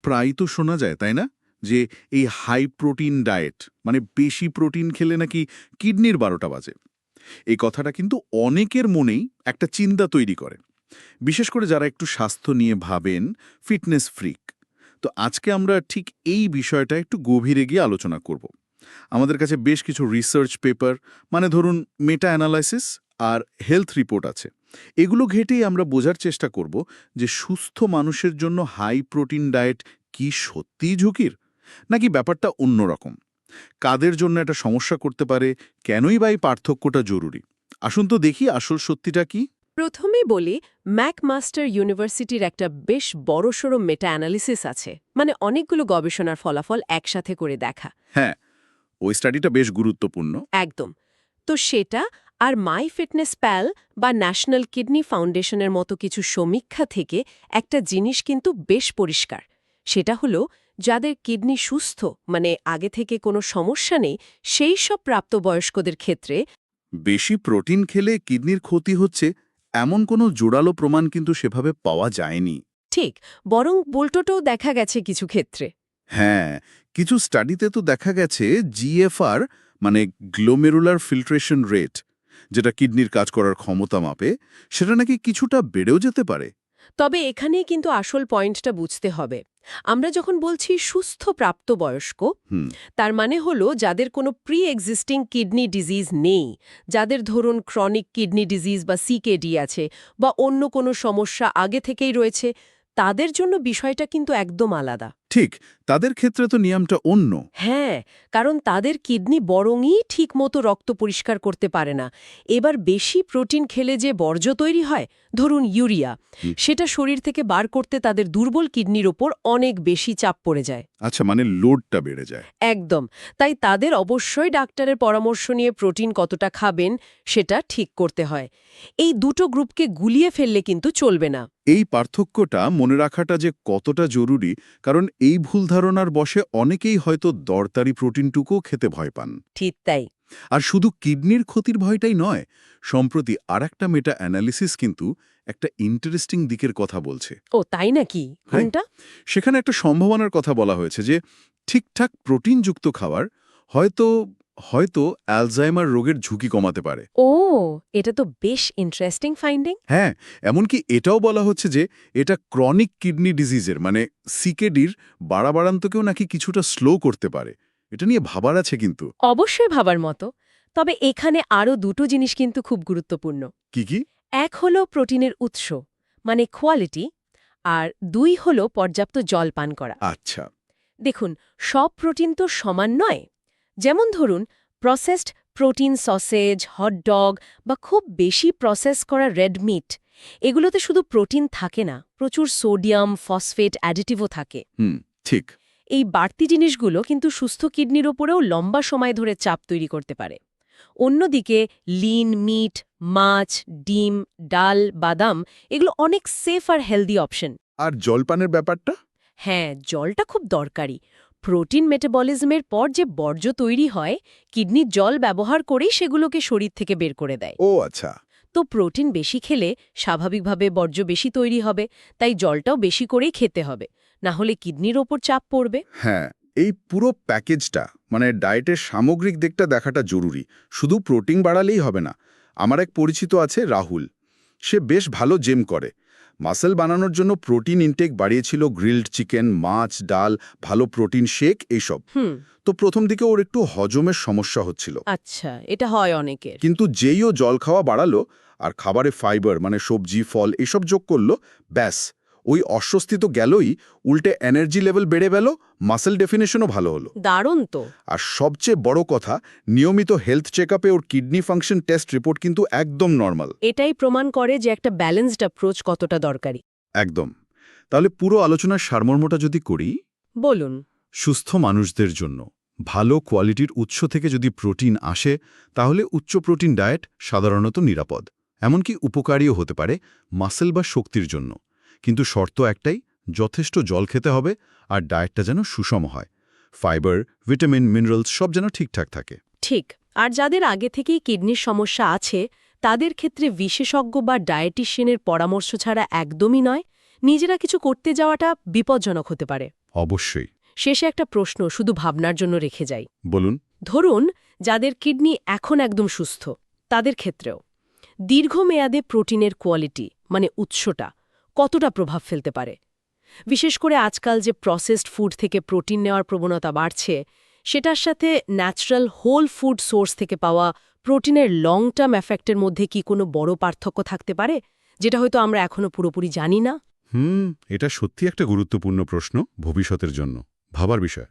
প্রায় তো শোনা যায় তাই না, যে এই হাই প্রোটিন ডায়েট মানে বেশি প্রোটিন খেলে নাকি কিডনির 12টা বাজে। এই কথাটা কিন্তু অনেকের মনেই একটা চিন্তা তৈরি করে, বিশেষ করে যারা একটু স্বাস্থ্য নিয়ে ভাবেন, ফিটনেস ফ্রিক। তো আজকে আমরা ঠিক এই বিষয়টা একটু গভীরে গিয়ে আলোচনা করব। আমাদের কাছে বেশ কিছু রিসার্চ পেপার, মানে ধরুন মেটা অ্যানালাইসিস আর হেলথ রিপোর্ট আছে। এগুলো ঘেঁটেই আমরা বোঝার চেষ্টা করব যে সুস্থ মানুষের জন্য হাই প্রোটিন ডায়েট কি সত্যিই ঝুঁকির, নাকি ব্যাপারটা অন্যরকম, কাদের জন্য এটা সমস্যা করতে পারে, কেনই বা এই পার্থক্যটা জরুরি। আসুন তো দেখি আসল সত্যিটা কি। প্রথমেই বলি, ম্যাকমাস্টার ইউনিভার্সিটির একটা বেশ বড়সড় মেটা অ্যানালিসিস আছে, মানে অনেকগুলো গবেষণার ফলাফল একসাথে করে দেখা। হ্যাঁ, ওই স্টাডিটা বেশ গুরুত্বপূর্ণ। একদম। তো সেটা আর মাই ফিটনেস প্যাল বা ন্যাশনাল কিডনি ফাউন্ডেশনের মতো কিছু সমীক্ষা থেকে একটা জিনিস কিন্তু বেশ পরিষ্কার। সেটা হলো, যাদের কিডনি সুস্থ, মানে আগে থেকে কোনো সমস্যা নেই, সেই সব প্রাপ্তবয়স্কদের ক্ষেত্রে বেশি প্রোটিন খেলে কিডনির ক্ষতি হচ্ছে এমন কোনো জোরালো প্রমাণ কিন্তু সেভাবে পাওয়া যায়নি। ঠিক, বরং বোল্টোটাও দেখা গেছে কিছু ক্ষেত্রে। হ্যাঁ, কিছু স্টাডিতে তো দেখা গেছে জিএফআর মানে গ্লোমেরুলার ফিল্ট্রেশন রেট, যেটা কিডনির কাজ করার ক্ষমতা মাপে, সেটা নাকি কিছুটা বেড়েও যেতে পারে। তবে এখানেই কিন্তু আসল পয়েন্টটা বুঝতে হবে। আমরা যখন বলছি সুস্থ প্রাপ্তবয়স্ক, হুম, তার মানে হলো যাদের কোনো প্রি এক্সিস্টিং কিডনি ডিজিজ নেই, যাদের ধরুন ক্রনিক কিডনি ডিজিজ বা সিকেডি আছে, বা অন্য কোনো সমস্যা আগে থেকেই রয়েছে, তাদের জন্য বিষয়টা কিন্তু একদম আলাদা। ঠিক, তাদের ক্ষেত্রে তো নিয়মটা অন্য। হ্যাঁ, কারণ তাদের কিডনি বরংই ঠিকমতো রক্ত পরিষ্কার করতে পারে না। এবার বেশি প্রোটিন খেলে যে বর্জ্য তৈরি হয়, ধরুন ইউরিয়া, হুম। সেটা শরীর থেকে বার করতে তাদের দুর্বল কিডনির ওপর অনেক বেশি চাপ পড়ে যায়। আচ্ছা, মানে লোডটা বেড়ে যায়। একদম। তাই তাদের অবশ্যই ডাক্তারের পরামর্শ নিয়ে প্রোটিন কতটা খাবেন সেটা ঠিক করতে হয়। এই দুটো গ্রুপকে গুলিয়ে ফেললে কিন্তু চলবে না। এই পার্থক্যটা মনে রাখাটা যে কতটা জরুরি, কারণ এই ভুল ধারণার বশে অনেকেই হয়তো দরকারি প্রোটিনটুকুও খেতে ভয় পান। ঠিক তাই। আর শুধু কিডনির ক্ষতির ভয়টাই নয়, সম্প্রতি আরেকটা মেটা অ্যানালিসিস কিন্তু একটা ইন্টারেস্টিং দিকের কথা বলছে। ও তাই নাকি? হ্যাঁ, কোনটা? সেখানে একটা সম্ভাবনার কথা বলা হয়েছে যে ঠিকঠাক প্রোটিনযুক্ত খাবার হয়তো হয়তো অ্যালজাইমার রোগের ঝুঁকি কমাতে পারে। ও, এটা তো বেশ ইন্টারেস্টিং ফাইন্ডিং। হ্যাঁ, এমনকি এটাও বলা হচ্ছে যে এটা ক্রনিক কিডনি ডিজিজের মানে সিকেডির বাড়াবাড়ান্তকেও নাকি কিছুটা স্লো করতে পারে। এটা নিয়ে ভাবার আছে কিন্তু। অবশ্যই ভাবার মতো। তবে এখানে আরও দুটো জিনিস কিন্তু খুব গুরুত্বপূর্ণ। কি কি? এক হলো প্রোটিনের উৎস, মানে কোয়ালিটি, আর দুই হলো পর্যাপ্ত জল পান করা। আচ্ছা। দেখুন, সব প্রোটিন তো সমান নয়। যেমন ধরুন, প্রসেসড প্রোটিন সসেজ, হটডগ বা খুব বেশি প্রসেস করা রেড মিট, এগুলোতে শুধু প্রোটিন থাকে না, প্রচুর সোডিয়াম, ফসফেট, অ্যাডিটিভও থাকে। হুম, ঠিক। এই বাড়তি জিনিসগুলো কিন্তু সুস্থ কিডনির ওপরেও লম্বা সময় ধরে চাপ তৈরি করতে পারে। অন্যদিকে লিন মিট, মাছ, ডিম, ডাল, বাদাম, এগুলো অনেক সেফ আর হেলদি অপশন। আর জলপানের ব্যাপারটা? হ্যাঁ, জলটা খুব দরকারি। প্রোটিন মেটাবলিজমের পর যে বর্জ্য তৈরি হয়, কিডনি জল ব্যবহার করেই সেগুলোকে শরীর থেকে বের করে দেয়। ও আচ্ছা। তো প্রোটিন বেশি খেলে স্বাভাবিকভাবে বর্জ্য বেশি তৈরি হবে, তাই জলটাও বেশি করেই খেতে হবে, না হলে কিডনির ওপর চাপ পড়বে। হ্যাঁ, এই পুরো প্যাকেজটা মানে ডায়েটের সামগ্রিক দিকটা দেখাটা জরুরি। শুধু প্রোটিন বাড়ালেই হবে না। আমার এক পরিচিত আছে রাহুল, সে বেশ ভালো জিম করে। মাসল বানানোর জন্য প্রোটিন ইনটেক বাড়িয়েছিল, গ্রিলড চিকেন, মাছ, ডাল, ভালো প্রোটিন শেক এইসব। হুম। তো প্রথম দিকে ওর একটু হজমের সমস্যা হচ্ছিল, আচ্ছা, এটা হয় অনেকের। কিন্তু যেই ও জল খাওয়া বাড়ালো আর খাবারে ফাইবার মানে সবজি, ফল এসব যোগ করলো, ব্যাস, ওই অস্বস্তি তো গেলই, উল্টে এনার্জি লেভেল বেড়ে গেল, মাসল ডেফিনেশনও ভালো হলো। দারুণ তো। আর সবচেয়ে বড় কথা, নিয়মিত হেলথ চেকআপে ওর কিডনি ফাংশন টেস্ট রিপোর্ট কিন্তু একদম নর্মাল। এটাই প্রমাণ করে যে একটা ব্যালেন্সড অ্যাপ্রোচ কতটা দরকারি। একদম। তাহলে পুরো আলোচনার সারমর্মটা যদি করি, বলুন। সুস্থ মানুষদের জন্য ভালো কোয়ালিটির উৎস থেকে যদি প্রোটিন আসে, তাহলে উচ্চ প্রোটিন ডায়েট সাধারণত নিরাপদ, এমনকি উপকারীও হতে পারে মাসল বা শক্তির জন্য। কিন্তু শর্ত একটাই, যথেষ্ট জল খেতে হবে আর ডায়েটটা যেন সুষম হয়। ফাইবার, ভিটামিন, মিনারেলস সব যেন ঠিকঠাক থাকে। ঠিক। আর যাদের আগে থেকেই কিডনির সমস্যা আছে, তাদের ক্ষেত্রে বিশেষজ্ঞ বা ডায়েটিশিয়ানের পরামর্শ ছাড়া একদমই নয়, নিজেরা কিছু করতে যাওয়াটা বিপজ্জনক হতে পারে। অবশ্যই। শেষে একটা প্রশ্ন শুধু ভাবনার জন্য রেখে যাই। বলুন। ধরুন যাদের কিডনি এখন একদম সুস্থ তাদের ক্ষেত্রেও দীর্ঘমেয়াদে প্রোটিনের কোয়ালিটি মানে উৎসটা কতটা প্রভাব ফেলতে পারে? বিশেষ করে আজকাল যে প্রসেসড ফুড থেকে প্রোটিন নেওয়ার প্রবণতা বাড়ছে সেটার সাথে ন্যাচারাল হোল ফুড সোর্স থেকে পাওয়া প্রোটিনের লং টার্ম এফেক্টের মধ্যে কি কোনো বড় পার্থক্য থাকতে পারে যেটা হয়তো আমরা এখনো পুরোপুরি জানি না? এটা সত্যি একটা গুরুত্বপূর্ণ প্রশ্ন ভবিষ্যতের জন্য ভাবার বিষয়।